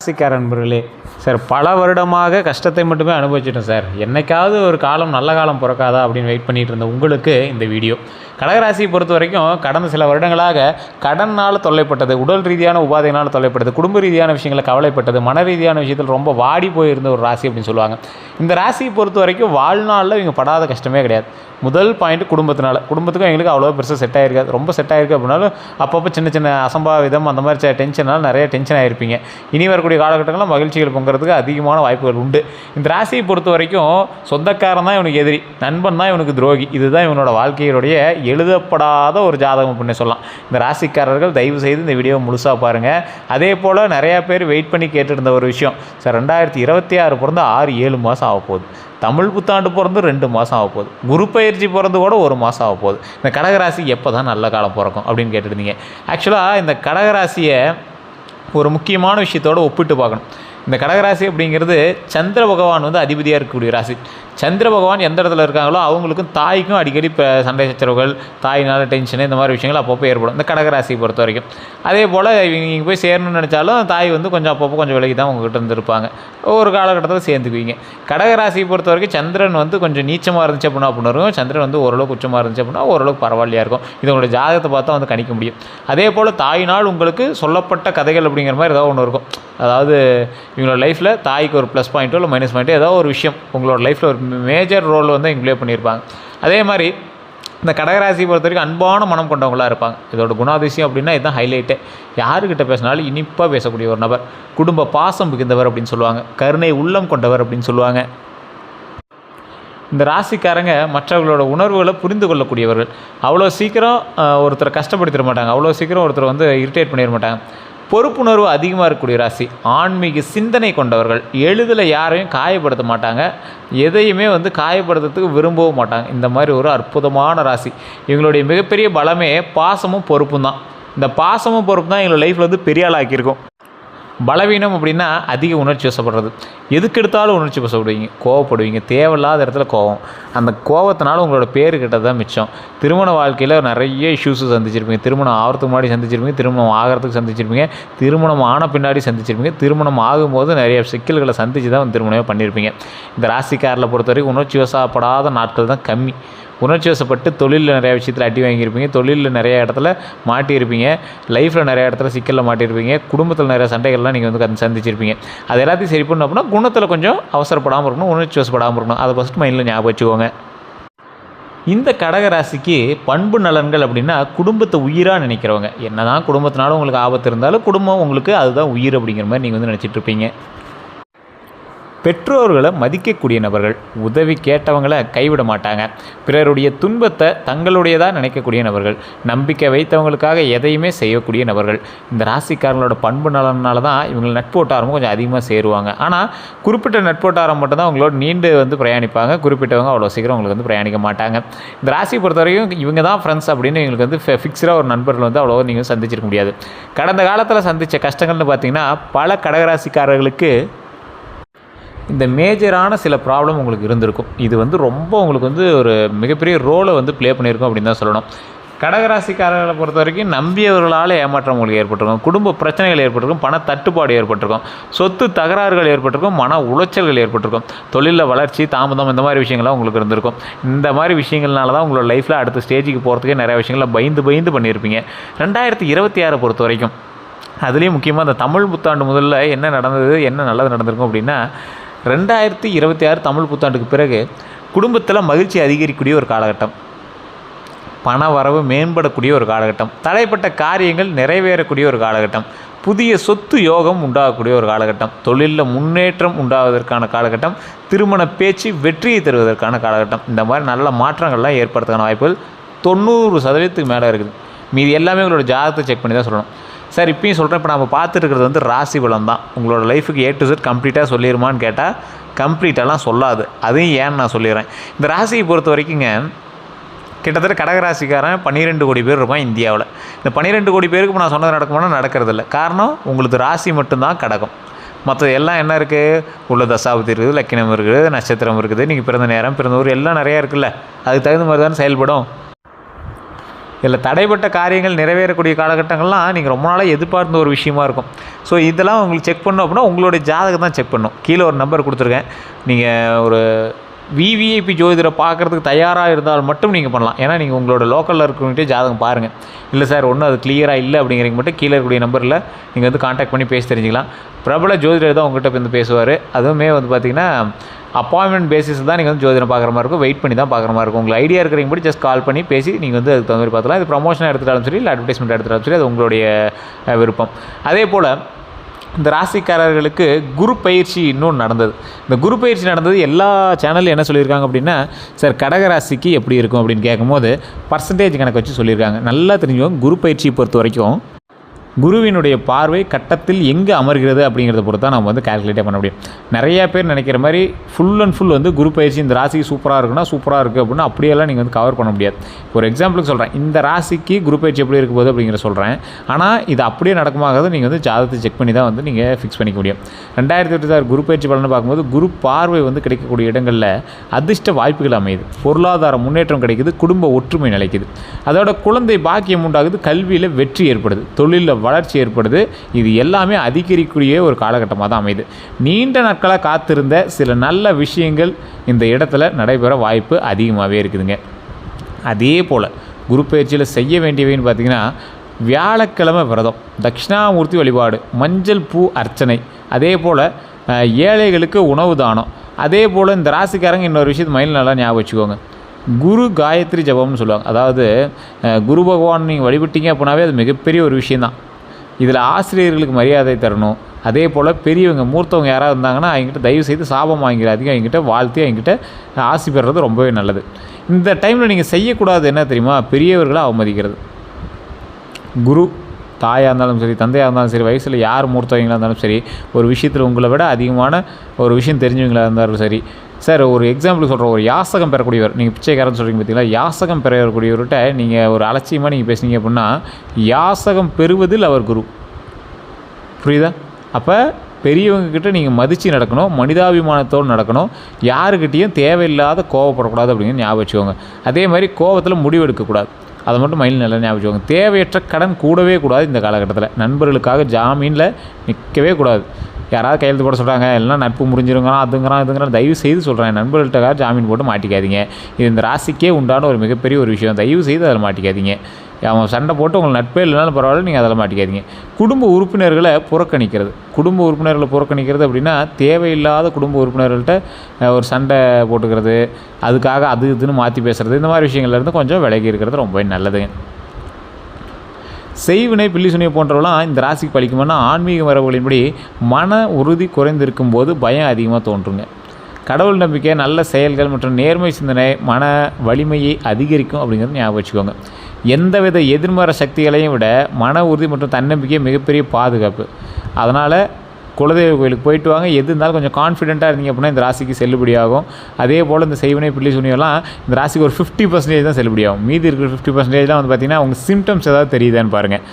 ராசிக்கார நண்பர்களே, சார் பல வருடமாக கஷ்டத்தை மட்டுமே அனுபவிச்சிட்டேன் சார். என்னைக்காவது ஒரு காலம் நல்ல காலம் பிறக்காதா அப்படின்னு வெயிட் பண்ணிகிட்டு இருந்த உங்களுக்கு இந்த வீடியோ. கடகராசியை பொறுத்த வரைக்கும் கடந்த சில வருடங்களாக கடனால் தொல்லைப்பட்டது, உடல் ரீதியான உபாதையினால் தொல்லைப்பட்டது, குடும்ப ரீதியான விஷயங்களை கவலைப்பட்டது, மன ரீதியான விஷயத்தில் ரொம்ப வாடி போயிருந்த ஒரு ராசி அப்படின்னு சொல்லுவாங்க. இந்த ராசியை பொறுத்த வரைக்கும் வாழ்நாளில் இவங்க படாத கஷ்டமே கிடையாது. முதல் பாயிண்ட் குடும்பத்துக்கும் எங்களுக்கு அவ்வளோ பெருசாக செட் ஆகிருக்காது. ரொம்ப செட் ஆகிருக்கு அப்படின்னாலும் அப்பப்போ சின்ன சின்ன அசம்பாவிதம் அந்த மாதிரி டென்ஷனால் நிறைய டென்ஷன் ஆகிருப்பீங்க. இனி வரக்கூடிய காலகட்டங்களில் மகிழ்ச்சிகள் பொங்குறதுக்கு அதிகமான வாய்ப்புகள் உண்டு. இந்த ராசியை பொறுத்த வரைக்கும் சொந்தக்காரன் தான் இவனுக்கு எதிரி, நண்பன் தான் இவனுக்கு துரோகி. இதுதான் இவனோட வாழ்க்கையுடைய எழுதப்படாத ஒரு ஜாதகம் அப்படின்னு சொல்லலாம். இந்த ராசிக்காரர்கள் தயவு செய்து இந்த வீடியோவை முழுசாக பாருங்கள். அதே போல் நிறையா பேர் வெயிட் பண்ணி கேட்டுருந்த ஒரு விஷயம் சார், 2026 பிறந்து 6-7 மாதம் ஆக போகுது, தமிழ் புத்தாண்டு பிறந்து 2 மாதம் ஆக போகுது, குரு பயிற்சி பிறந்து கூட 1 மாதம் ஆக போகுது, இந்த கடகராசி எப்போ தான் நல்ல காலம் பிறக்கும் அப்படின்னு கேட்டுருந்தீங்க. ஆக்சுவலாக இந்த கடகராசியை ஒரு முக்கியமான விஷயத்தோடு ஒப்பிட்டு பார்க்கணும். இந்த கடகராசி அப்படிங்கிறது சந்திர பகவான் அதிபதியாக இருக்கக்கூடிய ராசி. சந்திர பகவான் எந்த இடத்துல இருக்காங்களோ அவங்களுக்கும் தாய்க்கும் அடிக்கடி இப்போ சண்டை சச்சரவுகள், தாயினால் டென்ஷனு, இந்த மாதிரி விஷயங்கள் அப்பப்போ ஏற்படும் இந்த கடகராசியை பொறுத்த வரைக்கும். அதே போல் நீங்கள் போய் சேரணும்னு நினச்சாலும் தாய் கொஞ்சம் அப்பப்போ கொஞ்சம் விலகி தான் உங்கள்கிட்ட இருந்திருப்பாங்க. ஒரு காலகட்டத்தில் சேர்ந்துக்குவீங்க. கடகராசியை பொறுத்த வரைக்கும் சந்திரன் கொஞ்சம் நீச்சமாக இருந்துச்சு அப்படின்னா இருக்கும், சந்திரன் ஓரளவுக்கு உச்சமாக இருந்துச்சு அப்படின்னா ஓரளவுக்கு பரவாயில்லையாக இருக்கும். இது உங்களோட ஜாதகத்தை பார்த்தா கணிக்க முடியும். அதே போல் தாயினால் உங்களுக்கு சொல்லப்பட்ட கதைகள் அப்படிங்கிற மாதிரி ஏதாவது ஒன்று இருக்கும். அதாவது இவங்களோட லைஃப்பில் தாய்க்கு ஒரு ப்ளஸ் பாயிண்ட்டோ இல்லை மைனஸ் பாயிண்ட்டோ ஏதோ ஒரு விஷயம் உங்களோட லைஃப்பில் ஒரு மேஜர் ரோல் இங்கே ப்ளே பண்ணியிருப்பாங்க. அதே மாதிரி இந்த கடகராசியை பொறுத்த வரைக்கும் அன்பான மனம் கொண்டவங்களாக இருப்பாங்க. இதோட குணாதிசயம் அப்படின்னா இதுதான் ஹைலைட்டு. யாருக்கிட்ட பேசினாலும் இனிப்பாக பேசக்கூடிய ஒரு நபர், குடும்ப பாசம் மிகுந்தவர் அப்படின்னு சொல்லுவாங்க, கருணை உள்ளம் கொண்டவர் அப்படின்னு சொல்லுவாங்க. இந்த ராசிக்காரங்க மற்றவர்களோட உணர்வுகளை புரிந்து கொள்ளக்கூடியவர்கள். அவ்வளோ சீக்கிரம் ஒருத்தரை கஷ்டப்படுத்திட மாட்டாங்க, அவ்வளோ சீக்கிரம் ஒருத்தரை இரிட்டேட் பண்ணிட மாட்டாங்க. பொறுப்புணர்வு அதிகமாக இருக்கக்கூடிய ராசி, ஆன்மீக சிந்தனை கொண்டவர்கள், எளிதில் யாரையும் காயப்படுத்த மாட்டாங்க, எதையுமே காயப்படுத்துறதுக்கு விரும்பவும் மாட்டாங்க. இந்த மாதிரி ஒரு அற்புதமான ராசி. இவங்களுடைய மிகப்பெரிய பலமே பாசமும் பொறுப்பும் தான். இந்த பாசமும் பொறுப்பு தான் எங்களோட லைஃப்பில் பெரிய ஆளாக்கியிருக்கும். பலவீனம் அப்படின்னா அதிக உணர்ச்சி வசப்படுறது, எதுக்கு எடுத்தாலும் உணர்ச்சி வசப்படுவீங்க, கோவப்படுவீங்க, தேவையில்லாத இடத்துல கோவம். அந்த கோவத்தினால உங்களோட பேர் கிட்டது தான் மிச்சம். திருமண வாழ்க்கையில் நிறைய இஷ்யூஸு சந்திச்சிருப்பீங்க. திருமணம் ஆகிறதுக்கு முன்னாடி சந்திச்சிருப்பீங்க, திருமணம் ஆகிறதுக்கு சந்திச்சிருப்பீங்க, திருமணம் ஆன பின்னாடி சந்திச்சிருப்பீங்க, திருமணம் ஆகும்போது நிறைய சிக்கல்களை சந்தித்து தான் திருமணமே பண்ணியிருப்பீங்க. இந்த ராசிக்காரில் பொறுத்த வரைக்கும் உணர்ச்சி வசப்படாத நாட்கள் தான் கம்மி. உணர்ச்சி வசப்பட்டு தொழிலில் நிறையா விஷயத்தில் அடி வாங்கியிருப்பீங்க, தொழிலில் நிறைய இடத்துல மாட்டியிருப்பீங்க, லைஃப்பில் நிறைய இடத்துல சிக்கலில் மாட்டியிருப்பீங்க, குடும்பத்தில் நிறைய சண்டைகள்லாம் நீங்கள் சந்திச்சிருப்பீங்க. அது எல்லாத்தையும் சரி பண்ணணும் அப்படின்னா குணத்தில் கொஞ்சம் அவசரப்படாமல் இருக்கணும், உணர்ச்சி வசப்படாமல் இருக்கணும். அதை ஃபஸ்ட் மைண்டில் ஞாபகம் வச்சுக்கோங்க. இந்த கடகராசிக்கு பண்பு நலன்கள் அப்படின்னா குடும்பத்தை உயிராக நினைக்கிறவங்க. என்ன தான் குடும்பத்தினாலும் உங்களுக்கு ஆபத்து இருந்தாலும் குடும்பம் உங்களுக்கு அதுதான் உயிர் அப்படிங்கிற மாதிரி நீங்கள் நினச்சிட்ருப்பீங்க. பெற்றோர்களை மதிக்கக்கூடிய நபர்கள், உதவி கேட்டவங்களை கைவிட மாட்டாங்க, பிறருடைய துன்பத்தை தங்களுடையதாக நினைக்கக்கூடிய நபர்கள், நம்பிக்கை வைத்தவங்களுக்காக எதையுமே செய்யக்கூடிய நபர்கள். இந்த ராசிக்காரங்களோட பண்பு நலனால தான் இவங்க நட்போட்டாரமும் கொஞ்சம் அதிகமாக சேருவாங்க. ஆனால் குறிப்பிட்ட நட்போட்டாரம் மட்டும்தான் அவங்களோட நீண்டு பிரயாணிப்பாங்க. குறிப்பிட்டவங்க அவ்வளோ சீக்கிரம் அவங்களுக்கு பிரயாணிக்க மாட்டாங்க. இந்த ராசியை பொறுத்த வரைக்கும் இவங்க தான் ஃப்ரெண்ட்ஸ் அப்படின்னு எங்களுக்கு ஃபிக்ஸ்டாக ஒரு நண்பர்கள் அவ்வளோ நீங்கள் சந்திச்சிருக்க முடியாது. கடந்த காலத்தில் சந்தித்த கஷ்டங்கள்னு பார்த்திங்கன்னா பல கடகராசிக்காரர்களுக்கு இந்த மேஜரான சில ப்ராப்ளம் உங்களுக்கு இருந்திருக்கும். இது ரொம்ப உங்களுக்கு ஒரு மிகப்பெரிய ரோலை ப்ளே பண்ணியிருக்கும் அப்படின்னு தான் சொல்லணும். கடகராசிக்காரர்களை பொறுத்த வரைக்கும் நம்பியவர்களால் ஏமாற்றம் உங்களுக்கு ஏற்பட்டிருக்கும், குடும்ப பிரச்சனைகள் ஏற்பட்டிருக்கும், பண தட்டுப்பாடு ஏற்பட்டிருக்கும், சொத்து தகராறுகள் ஏற்பட்டிருக்கும், மன உளைச்சல்கள் ஏற்பட்டிருக்கும், தொழிலில் வளர்ச்சி தாமதம், இந்த மாதிரி விஷயங்கள்லாம் உங்களுக்கு இருந்திருக்கும். இந்த மாதிரி விஷயங்கள்னால தான் உங்களோட லைஃப்பில் அடுத்த ஸ்டேஜுக்கு போகிறதுக்கே நிறைய விஷயங்களை பயந்து பண்ணியிருப்பீங்க. 2026 பொறுத்த வரைக்கும் அதுலேயும் முக்கியமாக இந்த தமிழ் புத்தாண்டு முதல்ல என்ன நடந்தது, என்ன நல்லது நடந்திருக்கும் அப்படின்னா 2026 தமிழ் புத்தாண்டுக்கு பிறகு குடும்பத்தில் மகிழ்ச்சி அதிகரிக்கக்கூடிய ஒரு காலகட்டம், பண வரவு மேம்படக்கூடிய ஒரு காலகட்டம், தடைப்பட்ட காரியங்கள் நிறைவேறக்கூடிய ஒரு காலகட்டம், புதிய சொத்து யோகம் உண்டாகக்கூடிய ஒரு காலகட்டம், தொழிலில் முன்னேற்றம் உண்டாவதற்கான காலகட்டம், திருமண பேச்சு வெற்றியை தருவதற்கான காலகட்டம். இந்த மாதிரி நல்ல மாற்றங்கள்லாம் ஏற்படுறதுக்கான வாய்ப்புகள் 90% மேலே இருக்குது. மீது எல்லாமே உங்களோட ஜாதகத்தை செக் பண்ணி தான் சொல்லணும். சார் இப்பயும் சொல்கிறேன், இப்போ நம்ம பார்த்துட்டு இருக்கிறது ராசி பலம் தான். உங்களோட லைஃபுக்கு A to Z கம்ப்ளீட்டாக சொல்லிடுமான்னு கேட்டால் கம்ப்ளீட்டாலாம் சொல்லாது. அதையும் ஏன்னு நான் சொல்லிடுறேன். இந்த ராசியை பொறுத்த வரைக்குங்க கிட்டத்தட்ட கடகராசிக்காரன் 12 கோடி பேர் இருப்பான் இந்தியாவில். இந்த 12 கோடி பேருக்கு இப்போ நான் சொன்னது நடக்குமானா நடக்கிறதில்ல. காரணம் உங்களுக்கு ராசி மட்டும்தான் கடகம். மற்றது எல்லாம் என்ன இருக்குது, உள்ள தசாபதி இருக்குது, லக்கினம் இருக்குது, நட்சத்திரம் இருக்குது, நீங்கள் பிறந்த நேரம், பிறந்த ஊர் எல்லாம் நிறையா இருக்குல்ல, அதுக்கு தகுந்த மாதிரி தானே செயல்படும். இதில் தடைப்பட்ட காரியங்கள் நிறைவேறக்கூடிய காலகட்டங்கள்லாம் நீங்கள் ரொம்ப நாளாக எதிர்பார்த்த ஒரு விஷயமா இருக்கும். ஸோ இதெல்லாம் உங்களுக்கு செக் பண்ணணும் அப்படின்னா உங்களுடைய ஜாதகம் தான் செக் பண்ணணும். கீழே ஒரு நம்பர் கொடுத்துருக்கேன். நீங்கள் ஒரு விவிஐபி ஜோதிடரை பார்க்குறதுக்கு தயாராக இருந்தால் மட்டும் நீங்கள் பண்ணலாம். ஏன்னா நீங்கள் உங்களோட லோக்கலில் இருக்கிறவங்ககிட்டே ஜாதகம் பாருங்கள். இல்லை சார் ஒன்றும் அது கிளியராக இல்லை அப்படிங்கிறீங்க மட்டும் கீழே இருக்கக்கூடிய நம்பரில் நீங்கள் வந்து காண்டாக்ட் பண்ணி பேசி தெரிஞ்சிக்கலாம். பிரபல ஜோதிடர் தான் உங்கள்கிட்ட வந்து பேசுவார். அதுவுமே வந்து பார்த்திங்கன்னா அப்பாயின்மெண்ட் பேசிஸ் தான் நீங்கள் வந்து ஜோதிடம் பார்க்குற மாதிரி இருக்கும். வெயிட் பண்ணி தான் பார்க்குற மாதிரி இருக்கும். உங்களுக்கு ஐடியா இருக்கிறீங்க படி ஜஸ்ட் கால் பண்ணி பேசி நீங்கள் வந்து அதுக்கு தகுந்த மாதிரி பார்த்துக்கலாம். இது ப்ரமோஷனாக எடுத்துட்டாலும் சரி, இல்லை அட்வர்டைஸ்மெண்ட் எடுத்துட்டாலும் சரி, அது உங்களுடைய விருப்பம். அதே போல் இந்த ராசிக்காரர்களுக்கு குரு பயிற்சி இன்னொன்று நடந்தது. இந்த குரு பயிற்சி நடந்தது எல்லா சேனல்லையும் என்ன சொல்லியிருக்காங்க அப்படின்னா, சார் கடகராசிக்கு எப்படி இருக்கும் அப்படின்னு கேட்கும்போது பர்சன்டேஜ் கணக்கு வச்சு சொல்லியிருக்காங்க. நல்லா தெரிஞ்சுக்கோங்க, குரு பயிற்சியை பொறுத்த வரைக்கும் குருவினுடைய பார்வை கட்டத்தில் எங்கே அமர்கிறது அப்படிங்கிறத பொறுத்து தான் நம்ம வந்து கால்குலேட்டே பண்ண முடியும். நிறையா பேர் நினைக்கிற மாதிரி ஃபுல் அண்ட் ஃபுல் வந்து குரு பயிற்சி இந்த ராசிக்கு சூப்பராக இருக்குன்னா சூப்பராக இருக்குது அப்படின்னா அப்படியெல்லாம் நீங்கள் வந்து கவர் பண்ண முடியாது. ஒரு எக்ஸாம்பிளுக்கு சொல்கிறேன், இந்த ராசிக்கு குரு பயிற்சி எப்படி இருக்க போகுது அப்படிங்கிற சொல்கிறேன். ஆனால் இது அப்படியே நடக்குமாகிறது நீங்கள் வந்து ஜாதகத்தை செக் பண்ணி தான் வந்து நீங்கள் ஃபிக்ஸ் பண்ணிக்க முடியும். 2026 குரு பயிற்சி பலனை பார்க்கும்போது குரு பார்வை வந்து கிடைக்கக்கூடிய இடங்களில் அதிர்ஷ்ட வாய்ப்புகள் அமையுது, பொருளாதார முன்னேற்றம் கிடைக்குது, குடும்ப ஒற்றுமை நிலைக்குது, அதோட குழந்தை பாக்கியம் உண்டாகுது, கல்வியில் வெற்றி ஏற்படுது, தொழிலில் வளர்ச்சி ஏற்படுது. இது எல்லாமே அதிகரிக்கக்கூடிய ஒரு காலகட்டமாக தான் அமையுது. நீண்ட நாட்களாக காத்திருந்த சில நல்ல விஷயங்கள் இந்த இடத்துல நடைபெற வாய்ப்பு அதிகமாகவே இருக்குதுங்க. அதே போல் குரு பயிற்சியில் செய்ய வேண்டியவைன்னு பார்த்திங்கன்னா, வியாழக்கிழமை விரதம், தட்சிணாமூர்த்தி வழிபாடு, மஞ்சள் பூ அர்ச்சனை, அதே போல் ஏழைகளுக்கு உணவு தானம். அதே போல் இந்த ராசிக்காரங்க இன்னொரு விஷயத்து மைண்டில் நல்லா ஞாபகம் வச்சுக்கோங்க, குரு காயத்ரி ஜபம்னு சொல்லுவாங்க. அதாவது குரு பகவான் நீங்கள் வழிபட்டீங்க அப்படின்னாவே அது மிகப்பெரிய ஒரு விஷயந்தான். இதில் ஆசிரியர்களுக்கு மரியாதை தரணும். அதே போல் பெரியவங்க மூர்த்தவங்க யாராவது இருந்தாங்கன்னா அவங்ககிட்ட தயவு செய்து சாபம் வாங்கிறாதீங்க, அவங்ககிட்ட வாழ்த்தி அவங்ககிட்ட ஆசி பெறுறது ரொம்பவே நல்லது. இந்த டைமில் நீங்கள் செய்யக்கூடாது என்ன தெரியுமா, பெரியவர்களை அவமதிக்கிறது. குரு தாயாக இருந்தாலும் சரி, தந்தையாக இருந்தாலும் சரி, வயசில் யார் மூர்த்தவங்களாக இருந்தாலும் சரி, ஒரு விஷயத்தில் உங்களை விட அதிகமான ஒரு விஷயம் தெரிஞ்சவங்களாக இருந்தாலும் சரி. சார் ஒரு எக்ஸாம்பிள் சொல்கிறோம், ஒரு யாசகம் பெறக்கூடியவர், நீங்கள் பிச்சைக்காரன்னு சொல்கிறீங்க பார்த்தீங்களா, யாசகம் பெறக்கூடியவர்கிட்ட நீங்கள் ஒரு அலட்சியமாக நீங்கள் பேசுனீங்க அப்படின்னா யாசகம் பெறுவதில் அவர் குரு. புரியுதா? அப்போ பெரியவங்கக்கிட்ட நீங்கள் மதித்து நடக்கணும், மனிதாபிமானத்தோடு நடக்கணும், யாருக்கிட்டேயும் தேவையில்லாத கோவப்படக்கூடாது அப்படின்னு ஞாபகம் வச்சுக்கோங்க. அதே மாதிரி கோவத்தில் முடிவெடுக்கக்கூடாது, அதை மட்டும் மைண்டில் நல்லா ஞாபகம் வச்சுக்கோங்க. தேவையற்ற கடன் கூடவே கூடாது இந்த காலகட்டத்தில். நண்பர்களுக்காக ஜாமீனில் நிற்கவே கூடாது. யாராவது கையெழுத்து போட சொல்கிறாங்க, இல்லைனா நட்பு முறிஞ்சிருங்கிறான், இதுங்கிறான், தயவு செய்து சொல்கிறேன், நண்பர்கள்ட்ட ஜாமீன் போட்டு மாட்டிக்காதீங்க. இது இந்த ராசிக்கே உண்டான ஒரு மிகப்பெரிய ஒரு விஷயம். தயவு செய்து அதில் மாட்டிக்காதீங்க. அவன் சண்டை போட்டு உங்களுக்கு நட்பே இல்லைனாலும் பரவாயில்ல, நீங்கள் அதில் மாட்டிக்காதீங்க. குடும்ப உறுப்பினர்களை புறக்கணிக்கிறது. குடும்ப உறுப்பினர்களை புறக்கணிக்கிறது அப்படின்னா தேவையில்லாத குடும்ப உறுப்பினர்கள்ட்ட ஒரு சண்டை போட்டுக்கிறது, அதுக்காக அது இதுன்னு மாற்றி பேசுகிறது, இந்த மாதிரி விஷயங்கள்லேருந்து கொஞ்சம் விலகி இருக்கிறது ரொம்பவே நல்லதுங்க. செய்வினை பில்லி சுனியை போன்றவெல்லாம் இந்த ராசிக்கு பழிக்கும்னா, ஆன்மீக மரபுகளின்படி மன உறுதி குறைந்திருக்கும் போது பயம் அதிகமாக தோன்றுங்க. கடவுள் நம்பிக்கை, நல்ல செயல்கள் மற்றும் நேர்மை சிந்தனை மன வலிமையை அதிகரிக்கும் அப்படிங்கிறது ஞாபகம் வச்சுக்கோங்க. எந்தவித எதிர்மறை சக்திகளையும் விட மன உறுதி மற்றும் தன்னம்பிக்கை மிகப்பெரிய பாதுகாப்பு. அதனால் குலதெய்வ கோயிலுக்கு போயிட்டு வாங்க. எது இருந்தாலும் கொஞ்சம் கான்ஃபிடென்ட்டாக இருந்தீங்க அப்படின்னா இந்த ராசிக்கு செல்லுபடியாகும். அதே போல் இந்த செய்வினை பில்லி சுனியெல்லாம் இந்த ராசிக்கு ஒரு 50% தான் செல்லுபடியாகும். மீதி இருக்கிற 50%லாம் வந்து பார்த்திங்கன்னா அவங்க சிம்டம்ஸ் ஏதாவது தெரியுதான்னு பாருங்கள்.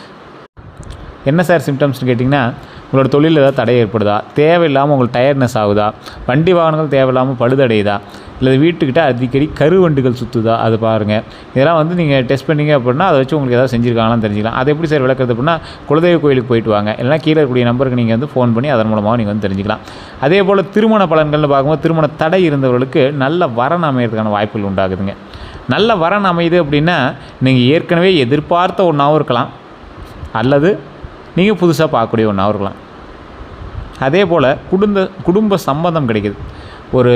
என்ன சார் சிம்டம்ஸ்னு கேட்டிங்கன்னா, உங்களோட தொழிலில் ஏதாவது தடை ஏற்படுதா, தேவையில்லாமல் உங்களுக்கு டயர்ட்னஸ் ஆகுதா, வண்டி வாகனங்கள் தேவையில்லாமல் பழுதடையுதா, இல்லை வீட்டுக்கிட்ட அடிக்கடி கருவண்டுகள் சுற்றுதா, அது பாருங்கள். இதெல்லாம் வந்து நீங்கள் டெஸ்ட் பண்ணிங்க அப்படின்னா அதை வச்சு உங்களுக்கு ஏதாவது செஞ்சுருக்காங்களான்னு தெரிஞ்சுக்கலாம். அதை எப்படி சார் விளக்குறது அப்படின்னா, குலதெய்வ கோயிலுக்கு போயிட்டு வாங்க, இல்லைனா கீழே இருக்கக்கூடிய நம்பருக்கு நீங்கள் வந்து ஃபோன் பண்ணி அதன் மூலமாக நீங்கள் வந்து தெரிஞ்சுக்கலாம். அதே போல் திருமண பலன்கள்னு பார்க்கும்போது, திருமண தடை இருந்தவர்களுக்கு நல்ல வரன் அமையறதுக்கான வாய்ப்புகள் உண்டாகுதுங்க. நல்ல வரன் அமையுது அப்படின்னா நீங்கள் ஏற்கனவே எதிர்பார்த்த ஒன்றாகவும் இருக்கலாம், அல்லது நீங்கள் புதுசாக பார்க்கக்கூடிய ஒன்றாகவும் இருக்கலாம். அதே போல் குடும்ப சம்பந்தம் கிடைக்குது. ஒரு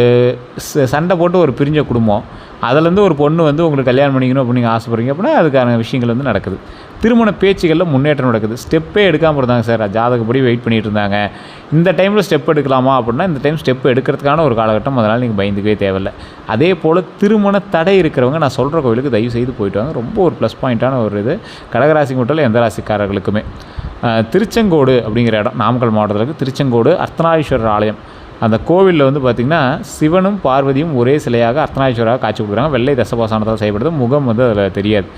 சண்டை போட்டு ஒரு பிரிஞ்ச குடும்பம், அதிலேருந்து ஒரு பொண்ணு வந்து உங்களுக்கு கல்யாணம் பண்ணிக்கணும் அப்படின்னு நீங்கள் ஆசைப்படுறீங்க அப்படின்னா அதுக்கான விஷயங்கள் வந்து நடக்குது. திருமண பேச்சுகளில் முன்னேற்றம் நடக்குது. ஸ்டெப்பே எடுக்காமல் இருந்தாங்க சார், ஜாதகப்படி வெயிட் பண்ணிகிட்டு இருந்தாங்க, இந்த டைமில் ஸ்டெப் எடுக்கலாமா அப்படின்னா இந்த டைம் ஸ்டெப் எடுக்கிறதுக்கான ஒரு காலகட்டம். அதனால் நீங்கள் பயந்துக்கவே தேவையில்லை. அதே போல் திருமண தடை இருக்கிறவங்க நான் சொல்கிற கோவிலுக்கு தயவு செய்து போயிட்டு வாங்க. ரொம்ப ஒரு ப்ளஸ் பாயிண்ட்டான ஒரு இது கடகராசி மட்டும் எந்த ராசிக்காரர்களுக்குமே. திருச்செங்கோடு அப்படிங்கிற இடம் நாமக்கல் மாவட்டத்தில் இருக்குது. திருச்செங்கோடு அர்த்தநாரீஸ்வரர் ஆலயம். அந்த கோவிலில் வந்து பார்த்திங்கன்னா சிவனும் பார்வதியும் ஒரே சிலையாக அர்த்தநாரீஸ்வராக காட்சி கொடுக்குறாங்க. வெள்ளை தசபாசானத்தால் செய்யப்படுது. முகம் வந்து அதில் தெரியாது.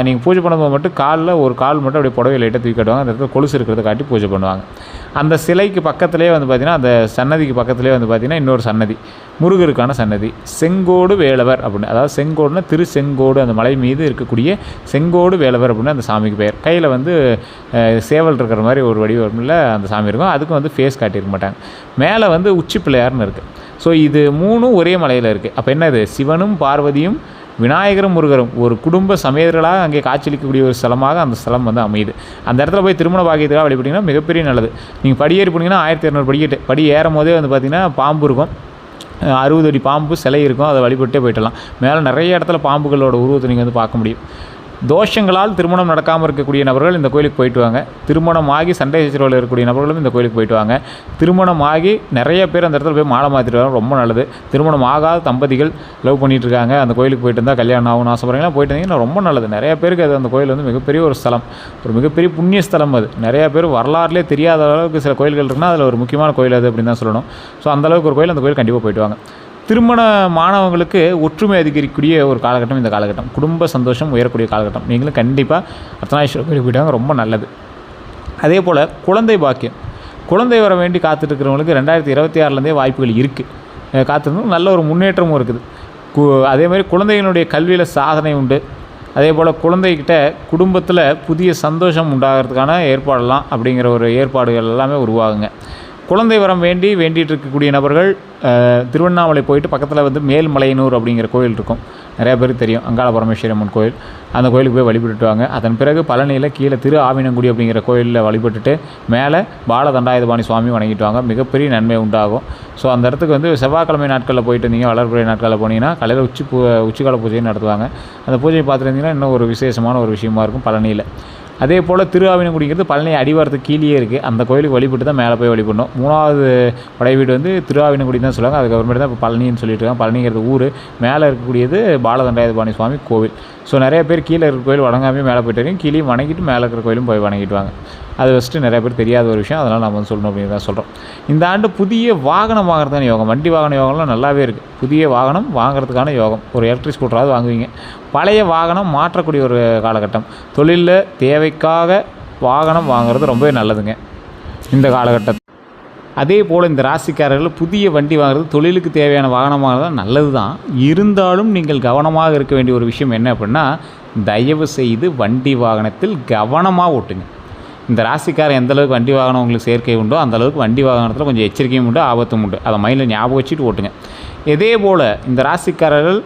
நீங்கள் பூஜை பண்ணும்போது மட்டும் காலில் ஒரு கால் மட்டும் அப்படியே புடவை லைட்டாக தூக்கி காட்டுவாங்க. அந்த இடத்துல கொலுசு இருக்கிறத காட்டி பூஜை பண்ணுவாங்க. அந்த சிலைக்கு பக்கத்துலேயே வந்து பார்த்திங்கன்னா அந்த சன்னதிக்கு பக்கத்துலேயே வந்து பார்த்திங்கன்னா இன்னொரு சன்னதி, முருகருக்கான சன்னதி, செங்கோடு வேலவர் அப்படின்னு, அதாவது செங்கோடுனா திருச்செங்கோடு, அந்த மலை மீது இருக்கக்கூடிய செங்கோடு வேலவர் அப்படின்னு அந்த சாமிக்கு பெயர். கையில் வந்து சேவல் இருக்கிற மாதிரி ஒரு வடிவமில் அந்த சாமி இருக்கும். அதுக்கும் வந்து ஃபேஸ் காட்டியிருக்க மாட்டாங்க. மேலே வந்து உச்சி பிள்ளையார்னு இருக்குது. ஸோ இது 3ம் ஒரே மலையில் இருக்குது. அப்போ என்னது, சிவனும் பார்வதியும் விநாயகரும் முருகரும் ஒரு குடும்ப சமேதர்களாக அங்கே காட்சியளிக்கக்கூடிய ஒரு ஸ்தலமாக அந்த ஸ்தலம் வந்து அமையுது. அந்த இடத்துல போய் திருமண பாக்கியத்துக்காக வழிபட்டிங்கன்னா மிகப்பெரிய நல்லது. நீங்கள் படியேறி போனீங்கன்னா 1200 படிக்கட்டு, படி ஏறும் போதே வந்து பார்த்திங்கன்னா பாம்பு இருக்கும், 60 அடி பாம்பு சிலை இருக்கும், அதை வழிபட்டே போயிடலாம். மேலே நிறைய இடத்துல பாம்புகளோட உருவத்தை நீங்கள் வந்து பார்க்க முடியும். தோஷங்களால் திருமணம் நடக்காமல் இருக்கக்கூடிய நபர்கள் இந்த கோயிலுக்கு போயிட்டு வாங்க. திருமணமாகி சண்டை சச்சரவில் இருக்கக்கூடிய நபர்களும் இந்த கோயிலுக்கு போயிட்டு வாங்க. திருமணமாகி நிறைய பேர் அந்த இடத்துல போய் மாலை மாற்றிட்டு வராங்க, ரொம்ப நல்லது. திருமணம் ஆகாத தம்பதிகள் லவ் பண்ணிகிட்டு இருக்காங்க, அந்த கோயிலுக்கு போயிட்டு இருந்தால் கல்யாணம் ஆகும்னு ஆசைப்படுறீங்கன்னா போயிட்டு இருந்தீங்கன்னா ரொம்ப நல்லது. நிறைய பேருக்கு அது அந்த கோயில் வந்து மிகப்பெரிய ஒரு ஸ்தலம், ஒரு மிகப்பெரிய புண்ணிய ஸ்தலம். அது நிறைய பேர் வரலாறுலேயே தெரியாத அளவுக்கு சில கோயில்கள் இருக்குன்னா அதில் ஒரு முக்கியமான கோயில் அது அப்படின்னு தான் சொல்லணும். ஸோ அந்தளவுக்கு ஒரு கோயில், அந்த கோயில் கண்டிப்பாக போயிட்டு வாங்க. திருமண மாணவங்களுக்கு ஒற்றுமை அதிகரிக்கக்கூடிய ஒரு காலகட்டம் இந்த காலகட்டம், குடும்ப சந்தோஷம் உயரக்கூடிய காலகட்டம். நீங்களும் கண்டிப்பாக அர்த்தநாரீஸ்வரர் கோயிலுக்கு போயிட்டாங்க, ரொம்ப நல்லது. அதே போல் குழந்தை பாக்கியம், குழந்தை வர வேண்டி காத்துட்ருக்கிறவங்களுக்கு 2026லேருந்தே வாய்ப்புகள் இருக்குது. காத்திருந்தோம், நல்ல ஒரு முன்னேற்றமும் இருக்குது. அதேமாதிரி குழந்தைகளுடைய கல்வியில் சாதனை உண்டு. அதே போல் குழந்தைகிட்ட குடும்பத்தில் புதிய சந்தோஷம் உண்டாகிறதுக்கான ஏற்பாடெல்லாம் அப்படிங்கிற ஒரு ஏற்பாடுகள் எல்லாமே உருவாகுங்க. குழந்தை வரம் வேண்டிகிட்டு இருக்கக்கூடிய நபர்கள் திருவண்ணாமலை போயிட்டு பக்கத்தில் வந்து மேல்மலையனூர் அப்படிங்கிற கோயில் இருக்கும், நிறையா பேருக்கு தெரியும், அங்காள பரமேஸ்வரி அம்மன் கோயில். அந்த கோயிலுக்கு போய் வழிபட்டுட்டு வாங்க. அதன் பிறகு பழனியில் கீழே திரு ஆவினங்குடி அப்படிங்கிற கோயிலில் வழிபட்டுட்டு மேலே பாலதண்டாயுதபாணி சுவாமி வணங்கிட்டு வாங்க, மிகப்பெரிய நன்மை உண்டாகும். ஸோ அந்த இடத்துக்கு வந்து செவ்வாய்க்கிழமை நாட்களில் போயிட்டு இருந்தீங்க, வளர்ப்புறை நாட்களில் போனீங்கன்னா காலையில் உச்சிக்கால பூஜையும் நடத்துவாங்க. அந்த பூஜையை பார்த்துருந்தீங்கன்னா இன்னும் ஒரு விசேஷமான ஒரு விஷயமா இருக்கும் பழனியில். அதே போல் திரு ஆவினங்குடிங்கிறது பழனி அடிவாரத்துக்கு கீழே இருக்குது. அந்த கோயிலுக்கு வழிபட்டு தான் மேலே போய் வழிபடணும். 3வது படை வீடு வந்து திரு ஆவினங்குடி தான் சொல்லுவாங்க. அதுக்கப்புறமேட்டு தான் இப்போ பழனின்னு சொல்லிட்டு இருக்காங்க. பழனிங்கிறது ஊர், மேலே இருக்கக்கூடியது பாலதண்டாயுதபாணி சுவாமி கோவில். ஸோ நிறைய பேர் கீழே இருக்கிற கோயில் வணங்காமே மேலே போய்ட்டு இருக்கீங்க, கீழே வணங்கிட்டு மேலே இருக்கிற கோயிலும் போய் வணங்கிட்டு வாங்க. அது ஃபஸ்ட்டு நிறைய பேர் தெரியாத ஒரு விஷயம், அதனால் நம்ம வந்து சொல்லணும் அப்படின்னு தான் சொல்கிறோம். இந்த ஆண்டு புதிய வாகனம் வாங்குறதுக்கான யோகம், வண்டி வாகன யோகம்லாம் நல்லாவே இருக்குது. புதிய வாகனம் வாங்குறதுக்கான யோகம், ஒரு எலக்ட்ரிக் ஸ்கூட்டராவது வாங்குவீங்க. பழைய வாகனம் மாற்றக்கூடிய ஒரு காலகட்டம். தொழிலில் தேவைக்காக வாகனம் வாங்குறது ரொம்பவே நல்லதுங்க இந்த காலகட்டத்தில். அதே போல் இந்த ராசிக்காரர்கள் புதிய வண்டி வாங்குறது, தொழிலுக்கு தேவையான வாகனம் வாங்குறது நல்லது தான். இருந்தாலும் நீங்கள் கவனமாக இருக்க வேண்டிய ஒரு விஷயம் என்ன அப்படின்னா, தயவு செய்து வண்டி வாகனத்தில் கவனமாக ஓட்டுங்க. இந்த ராசிக்காரன் எந்தளவுக்கு வண்டி வாகனம் உங்களுக்கு சேர்க்கை உண்டோ அந்தளவுக்கு வண்டி வாகனத்தில் கொஞ்சம் எச்சரிக்கையும் உண்டு, ஆபத்தும் உண்டு. அதை மைண்டில் ஞாபகம் வச்சுட்டு ஓட்டுங்க. இதே போல் இந்த ராசிக்காரர்கள்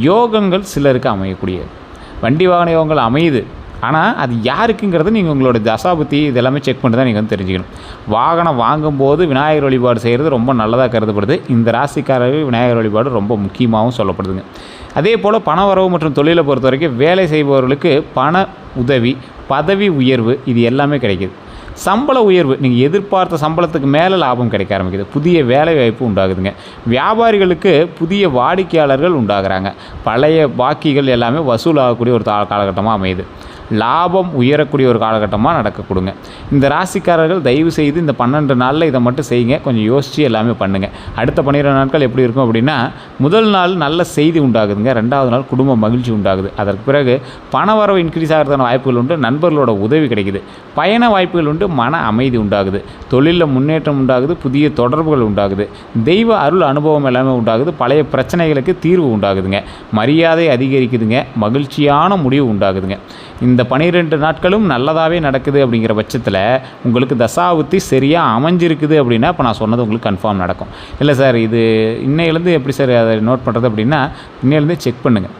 யோகங்கள் சிலருக்கு அமையக்கூடியது, வண்டி வாகன யோகங்கள் அமையுது. ஆனால் அது யாருக்குங்கிறது நீங்கள் உங்களோட தசாபுத்தி இதெல்லாமே செக் பண்ணி தான் நீங்கள் வந்து தெரிஞ்சுக்கணும். வாகனம் வாங்கும்போது விநாயகர் வழிபாடு செய்கிறது ரொம்ப நல்லதாக கருதப்படுது. இந்த ராசிக்காரர்கள் விநாயகர் வழிபாடு ரொம்ப முக்கியமாகவும் சொல்லப்படுதுங்க. அதே போல் பண வரவு மற்றும் தொழிலை பொறுத்த வரைக்கும் வேலை செய்பவர்களுக்கு பண உதவி, பதவி உயர்வு இது எல்லாமே கிடைக்கிது. சம்பள உயர்வு, நீங்கள் எதிர்பார்த்த சம்பளத்துக்கு மேலே லாபம் கிடைக்க ஆரம்பிக்குது. புதிய வேலை வாய்ப்பு உண்டாகுதுங்க. வியாபாரிகளுக்கு புதிய வாடிக்கையாளர்கள் உண்டாகிறாங்க. பழைய பாக்கிகள் எல்லாமே வசூலாகக்கூடிய ஒரு காலகட்டமாக அமையுது. லாபம் உயரக்கூடிய ஒரு காலகட்டமாக நடக்க கொடுங்க. இந்த ராசிக்காரர்கள் தயவு செய்து இந்த 12 நாளில் இதை மட்டும் செய்யுங்க. கொஞ்சம் யோசித்து எல்லாமே பண்ணுங்கள். அடுத்த 12 நாட்கள் எப்படி இருக்கும் அப்படின்னா, முதல் நாள் நல்ல செய்தி உண்டாகுதுங்க, 2வது நாள் குடும்ப மகிழ்ச்சி உண்டாகுது. அதற்கு பிறகு பண வரவு இன்க்ரீஸ் ஆகிறதுக்கான வாய்ப்புகள் உண்டு, நண்பர்களோட உதவி கிடைக்குது, பயண வாய்ப்புகள் உண்டு, மன அமைதி உண்டாகுது, தொழிலில் முன்னேற்றம் உண்டாகுது, புதிய தொடர்புகள் உண்டாகுது, தெய்வ அருள் அனுபவம் எல்லாமே உண்டாகுது, பழைய பிரச்சனைகளுக்கு தீர்வு உண்டாகுதுங்க, மரியாதை அதிகரிக்குதுங்க, மகிழ்ச்சியான முடிவு உண்டாகுதுங்க. இந்த 12 நாட்களும் நல்லதாகவே நடக்குது. அப்படிங்கிற பட்சத்தில் உங்களுக்கு தசாபுத்தி சரியாக அமைஞ்சிருக்குது அப்படின்னா இப்போ நான் சொன்னது உங்களுக்கு கன்ஃபார்ம் நடக்கும். இல்லை சார் இது இன்னையிலேருந்து எப்படி சார் அதை நோட் பண்ணுறது அப்படின்னா, இன்னையிலேருந்து செக் பண்ணுங்கள்.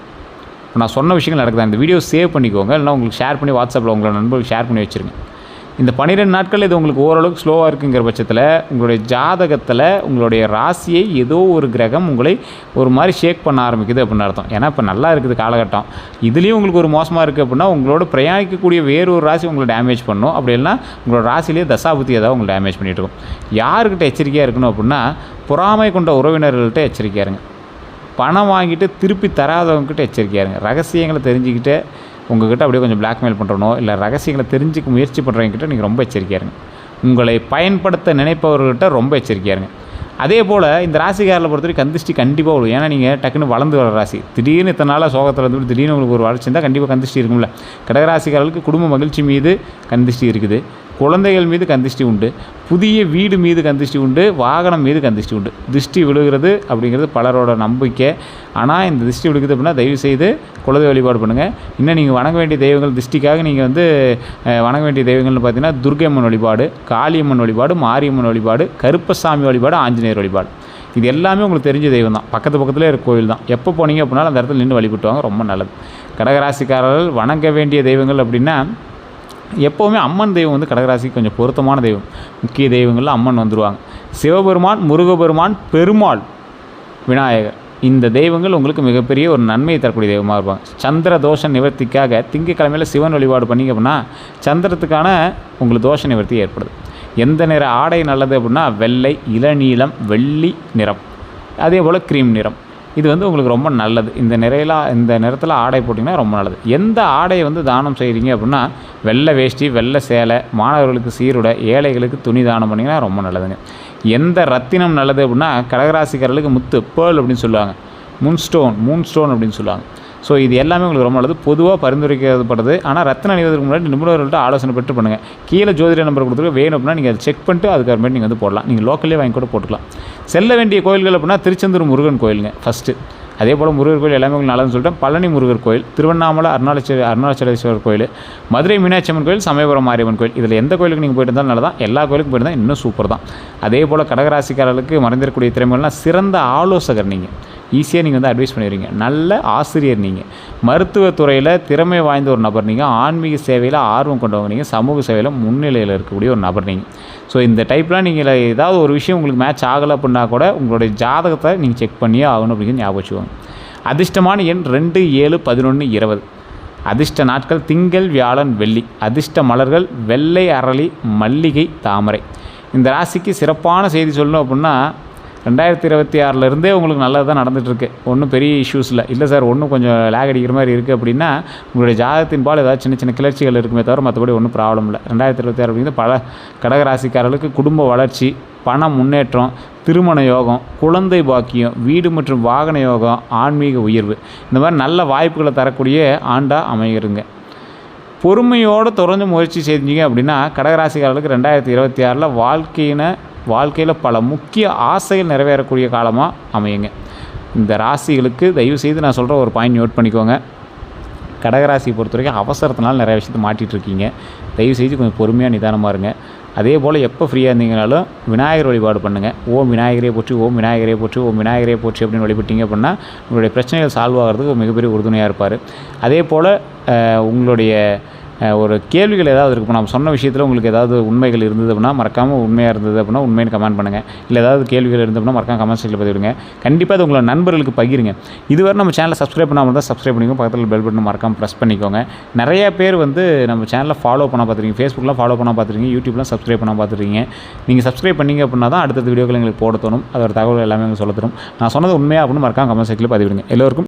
இப்போ நான் சொன்ன விஷயங்கள் நடக்குது. இந்த வீடியோ சேவ் பண்ணிக்கோங்க, இல்லைனா உங்களுக்கு ஷேர் பண்ணி வாட்ஸ்அப்பில் உங்களோட நண்பர்களுக்கு ஷேர் பண்ணி வச்சுருங்க. இந்த 12 நாட்கள் இது உங்களுக்கு ஓரளவுக்கு ஸ்லோவாக இருக்குங்கிற பட்சத்தில் உங்களுடைய ஜாதகத்தில் உங்களுடைய ராசியை ஏதோ ஒரு கிரகம் உங்களை ஒரு மாதிரி ஷேக் பண்ண ஆரம்பிக்குது அப்படின்னு அர்த்தம். ஏன்னா இப்போ நல்லா இருக்குது காலகட்டம், இதுலேயும் உங்களுக்கு ஒரு மோசமாக இருக்குது அப்படின்னா உங்களோட பிரயாணிக்கக்கூடிய வேறு ஒரு ராசி உங்களை டேமேஜ் பண்ணணும். அப்படி இல்லைனா உங்களோட ராசிலேயே தசாபுத்தி ஏதாவது உங்களை டேமேஜ் பண்ணிகிட்டு இருக்கும். யாருக்கிட்ட எச்சரிக்கையாக இருக்கணும் அப்படின்னா, பொறாமை கொண்ட உறவினர்கள்ட்ட எச்சரிக்கையாக இருங்க. பணம் வாங்கிட்டு திருப்பி தராதவங்ககிட்ட எச்சரிக்கையாக இருங்க. ரகசியங்களை தெரிஞ்சுக்கிட்டு உங்கள்கிட்ட அப்படியே கொஞ்சம் பிளாக்மெயில் பண்ணுறனோ இல்லை ரகசியங்களை தெரிஞ்சுக்க முயற்சி பண்ணுறவங்ககிட்ட நீங்கள் ரொம்ப எச்சரிக்கையாக இருங்க. உங்களை பயன்படுத்த நினைப்பவர்கிட்ட ரொம்ப எச்சரிக்கையாக இருங்க. அதே போல் இந்த ராசிக்காரில் பொறுத்தவரைக்கும் கந்திஷ்டி கண்டிப்பாக விடும். ஏன்னா நீங்கள் டக்குன்னு வளர்ந்து வர ராசி, திடீர்னு இத்தனை நாளாக சோகத்தில் வந்து திடீர்னு உங்களுக்கு ஒரு வளர்ச்சி இருந்தால் கண்டிப்பாக கந்திஷ்டி இருக்கும்ல. கடகராசிக்காரர்களுக்கு குடும்ப மகிழ்ச்சி மீது கந்திஷ்டி இருக்குது. குழந்தைகள் மீது கந்திஷ்டி உண்டு, புதிய வீடு மீது கந்திஷ்டி உண்டு, வாகனம் மீது கந்திஷ்டி உண்டு. திருஷ்டி விழுகிறது அப்படிங்கிறது பலரோட நம்பிக்கை. ஆனால் இந்த திருஷ்டி விழுகுது அப்படின்னா தயவுசெய்து குலதெய்வ வழிபாடு பண்ணுங்கள். இன்னும் நீங்கள் வணங்க வேண்டிய தெய்வங்கள் திருஷ்டிக்காக நீங்கள் வந்து வணங்க வேண்டிய தெய்வங்கள்னு பார்த்தீங்கன்னா துர்க்கையம்மன் வழிபாடு, காளியம்மன் வழிபாடு, மாரியம்மன் வழிபாடு, கருப்பசாமி வழிபாடு, ஆஞ்சநேயர் வழிபாடு. இது எல்லாமே உங்களுக்கு தெரிஞ்ச தெய்வம் தான். பக்கத்துலேயே இருக்க கோயில் தான். எப்போ போனீங்க அப்படின்னாலும் அந்த இடத்துல நின்று வழிபட்டுவாங்க, ரொம்ப நல்லது. கடகராசிக்காரர்கள் வணங்க வேண்டிய தெய்வங்கள் அப்படின்னா எப்போவுமே அம்மன் தெய்வம் வந்து கடகராசிக்கு கொஞ்சம் பொருத்தமான தெய்வம். முக்கிய தெய்வங்களில் அம்மன் வந்துடுவாங்க. சிவபெருமான், முருகபெருமான், பெருமாள், விநாயகர், இந்த தெய்வங்கள் உங்களுக்கு மிகப்பெரிய ஒரு நன்மையை தரக்கூடிய தெய்வமாக இருப்பாங்க. சந்திர தோஷ நிவர்த்திக்காக திங்கக்கிழமையில் சிவன் வழிபாடு பண்ணிங்க அப்படின்னா சந்திரத்துக்கான உங்களுக்கு தோஷ நிவர்த்தி ஏற்படுது. எந்த நிற ஆடை நல்லது அப்படின்னா வெள்ளை, இளநீலம், வெள்ளி நிறம், அதே போல் க்ரீம் நிறம். இது வந்து உங்களுக்கு ரொம்ப நல்லது. இந்த நிறத்தில் ஆடை போட்டிங்கன்னா ரொம்ப நல்லது. எந்த ஆடையை வந்து தானம் செய்கிறீங்க அப்படின்னா வெள்ளை வேஷ்டி, வெள்ளை சேலை, மாணவர்களுக்கு சீருடை, ஏழைகளுக்கு துணி தானம் பண்ணிங்கன்னா ரொம்ப நல்லதுங்க. எந்த ரத்தினம் நல்லது அப்படின்னா கடகராசிக்காரர்களுக்கு முத்து, பேர்ல் அப்படின்னு சொல்லுவாங்க, மூன் ஸ்டோன் அப்படின்னு சொல்லுவாங்க. ஸோ இது எல்லாமே உங்களுக்கு ரொம்ப நல்லது. பொதுவாக பரிந்துரைக்கப்படுது. ஆனால் ரத்தினம் அணிவதற்கு முன்னாடி நிபுணர்கள்ட்ட ஆலோசனை பெற்று பண்ணுங்கள். கீழே ஜோதிட நம்பர் கொடுத்துருக்க வேணும் அப்படின்னா நீங்கள் அதை செக் பண்ணிட்டு அதுக்கப்புறமேட்டு நீங்கள் வந்து போடலாம். நீங்கள் லோக்கல்லே வாங்கி கூட போட்டுக்கலாம். செல்ல வேண்டிய கோயில்கள் அப்படின்னா திருச்செந்தூர் முருகன் கோயிலுங்க ஃபஸ்ட்டு. அதே போல் முருகர் கோயில் எல்லாமே உங்களுக்கு நல்லதுன்னு சொல்லிட்டேன். பழனி முருகர் கோயில், திருவண்ணாமலை அருணாச்சலேஸ்வரர் கோயில், மதுரை மீனாட்சி அம்மன் கோயில், சமயபுரம் மாரியம்மன் கோயில். இதில் எந்த கோயிலுக்கு நீங்கள் போயிட்டு இருந்தாலும் நல்லதான். எல்லா கோயிலுக்கும் போயிட்டு இருந்தால் இன்னும் சூப்பர் தான். அதே போல் கடகராசிக்காரர்களுக்கு மறைந்திருக்கக்கூடிய திறமைகள்லாம் சிறந்த ஆலோசகர் நீங்கள். ஈஸியாக நீங்கள் வந்து அட்வைஸ் பண்ணிடுவீங்க. நல்ல ஆசிரியர் நீங்கள். மருத்துவத்துறையில் திறமை வாய்ந்த ஒரு நபர் நீங்கள். ஆன்மீக சேவையில் ஆர்வம் கொண்டவங்க நீங்கள். சமூக சேவையில் முன்னிலையில் இருக்கக்கூடிய ஒரு நபர் நீங்கள். ஸோ இந்த டைப்லாம் நீங்கள் ஏதாவது ஒரு விஷயம் உங்களுக்கு மேட்ச் ஆகலை அப்படின்னா கூட உங்களுடைய ஜாதகத்தை நீங்கள் செக் பண்ணியே ஆகணும் அப்படிங்கிறது ஞாபகம் வச்சுக்கோங்க. அதிர்ஷ்டமான எண் 2, 7, 11, 20. அதிர்ஷ்ட நாட்கள் திங்கள், வியாழன், வெள்ளி. அதிர்ஷ்ட மலர்கள் வெள்ளை அரளி, மல்லிகை, தாமரை. இந்த ராசிக்கு சிறப்பான செய்தி சொல்லணும் அப்படின்னா 2026 உங்களுக்கு நல்லது தான் நடந்துகிட்ருக்கு. ஒன்றும் பெரிய இஷ்யூஸ் இல்லை சார், ஒன்றும் கொஞ்சம் லேக் அடிக்கிற மாதிரி இருக்குது அப்படின்னா உங்களுடைய ஜாதகத்தின் பால் ஏதாவது சின்ன சின்ன கிளர்ச்சிகள் இருக்குமே தவிர மற்றபடி ஒன்றும் ப்ராப்ளம் இல்லை. 2026 அப்படிங்கிறது பல கடகராசிக்காரர்களுக்கு குடும்ப வளர்ச்சி, பண முன்னேற்றம், திருமண யோகம், குழந்தை பாக்கியம், வீடு மற்றும் வாகன யோகம், ஆன்மீக உயர்வு, இந்த மாதிரி நல்ல வாய்ப்புகளை தரக்கூடிய ஆண்டாக அமைகிறங்க. பொறுமையோடு தொடர்ந்து முயற்சி செஞ்சீங்க அப்படின்னா கடகராசிக்காரர்களுக்கு 2026 வாழ்க்கையில் பல முக்கிய ஆசைகள் நிறைவேறக்கூடிய காலமாக அமையுங்க. இந்த ராசிகளுக்கு தயவுசெய்து நான் சொல்கிற ஒரு பாயிண்ட் நோட் பண்ணிக்கோங்க. கடகராசியை பொறுத்த வரைக்கும் அவசரத்தினால நிறைய விஷயத்தை மாட்டிகிட்ருக்கீங்க. தயவுசெய்து கொஞ்சம் பொறுமையாக நிதானமாக இருங்க. அதே போல் எப்போ ஃப்ரீயாக இருந்தீங்கனாலும் விநாயகர் வழிபாடு பண்ணுங்கள். ஓம் விநாயகரே போற்றி, ஓம் விநாயகரே போற்றி, ஓம் விநாயகரே போற்றி அப்படின்னு வழிபட்டீங்க அப்படின்னா உங்களுடைய பிரச்சனைகள் சால்வ் ஆகிறதுக்கு மிகப்பெரிய உறுதுணையாக இருப்பார். அதே போல் உங்களுடைய ஒரு கேள்விகள் ஏதாவது இருக்குது. இப்போ நம்ம சொன்ன விஷயத்தில் உங்களுக்கு ஏதாவது உண்மைகள் இருந்தது அப்படின்னா மறக்காமல், உண்மையாக இருந்தது அப்படின்னா உண்மைன்னு கமெண்ட் பண்ணுங்கள். இல்லை ஏதாவது கேள்விகள் இருந்தது அப்படின்னா மறக்காம கமெண்ட் செக்ஷனில் பதிவிடுங்க. கண்டிப்பாக அது உங்களோட நண்பர்களுக்கு பகிருங்க. இதுவரை நம்ம சேனலை சப்ஸ்கிரைப் பண்ணாமல் தான் சப்ஸ்கிரைப் பண்ணிக்கோங்க. பக்கத்தில் பெல் பட்டன் மறக்காமல் ப்ரெஸ் பண்ணிக்கோங்க. நிறைய பேர் வந்து நம்ம சேனலை ஃபாலோ பண்ண பார்த்துருக்கீங்க, ஃபேஸ்புக்கில் ஃபாலோ பண்ண பார்த்துருக்கீங்க, யூடியூப்லாம் சப்ஸ்கிரைப் பண்ண பார்த்துருக்கீங்க. நீங்கள் சப்ஸ்கிரைப் பண்ணிங்க அப்படின்னா தான் அடுத்த வீடியோக்கள் எங்களுக்கு போட தோணும். அதோட தகவல் எல்லாமே எங்களுக்கு சொல்ல தரும். நான் சொன்னது உண்மையாக அப்படின்னு மறக்காம கமெண்ட் செக்ஷனில் பதிவிடுங்க. எல்லோருக்கும்